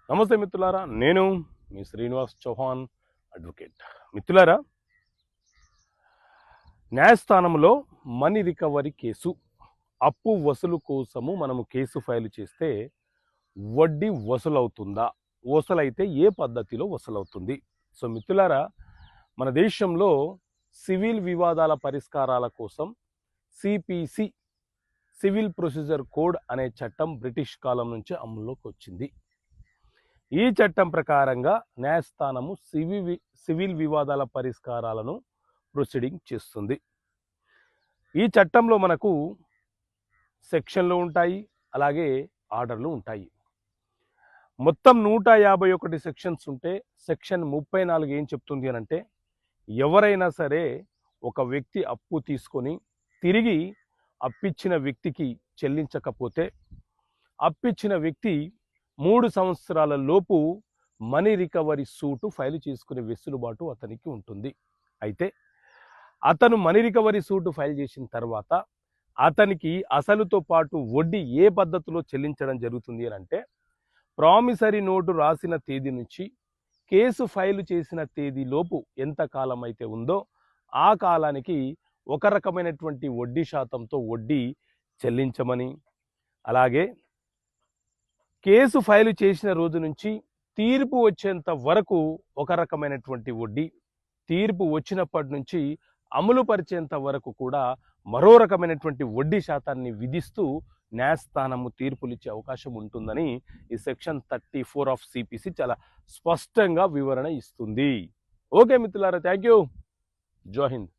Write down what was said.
నమస్తే మిత్రులారా, నేను మీ శ్రీనివాస్ చౌహాన్ అడ్వకేట్. మిత్రులారా, న్యాయస్థానంలో మనీ రికవరీ కేసు అప్పు వసూలు కోసము మనము కేసు ఫైల్ చేస్తే వడ్డీ వసూలవుతుందా, వసూలైతే ఏ పద్ధతిలో వసూలవుతుంది? సో మిత్రులారా, మన దేశంలో సివిల్ వివాదాల పరిష్కారాల కోసం సిపిసి, సివిల్ ప్రొసీజర్ కోడ్ అనే చట్టం బ్రిటిష్ కాలం నుంచి అమల్లోకి వచ్చింది. ఈ చట్టం ప్రకారంగా న్యాయస్థానము సివిల్ వివాదాల పరిష్కారాలను ప్రొసీడింగ్ చేస్తుంది. ఈ చట్టంలో మనకు సెక్షన్లు ఉంటాయి, అలాగే ఆర్డర్లు ఉంటాయి. మొత్తం 151 సెక్షన్స్ ఉంటే సెక్షన్ 34 ఏం చెప్తుంది అని అంటే, ఎవరైనా సరే ఒక వ్యక్తి అప్పు తీసుకొని తిరిగి అప్పిచ్చిన వ్యక్తికి చెల్లించకపోతే అప్పిచ్చిన వ్యక్తి 3 సంవత్సరాల లోపు మనీ రికవరీ సూటు ఫైల్ చేసుకునే వెసులుబాటు అతనికి ఉంటుంది. అయితే అతను మనీ రికవరీ సూటు ఫైల్ చేసిన తర్వాత అతనికి అసలుతో పాటు వడ్డీ ఏ పద్ధతిలో చెల్లించడం జరుగుతుంది అని అంటే, ప్రామిసరీ నోటు రాసిన తేదీ నుంచి కేసు ఫైలు చేసిన తేదీలోపు ఎంత కాలం అయితే ఉందో ఆ కాలానికి ఒక రకమైనటువంటి వడ్డీ శాతంతో వడ్డీ చెల్లించమని, అలాగే కేసు ఫైలు చేసిన రోజు నుంచి తీర్పు వచ్చేంత వరకు ఒక రకమైనటువంటి వడ్డీ, తీర్పు వచ్చినప్పటి నుంచి అమలు పరిచేంత వరకు కూడా మరో రకమైనటువంటి వడ్డీ శాతాన్ని విధిస్తూ న్యాయస్థానము తీర్పులు ఇచ్చే అవకాశం ఉంటుందని ఈ సెక్షన్ 34 ఆఫ్ సిపిసి చాలా స్పష్టంగా వివరణ ఇస్తుంది. ఓకే మిత్రులారా, థ్యాంక్ యూ. జై హింద్.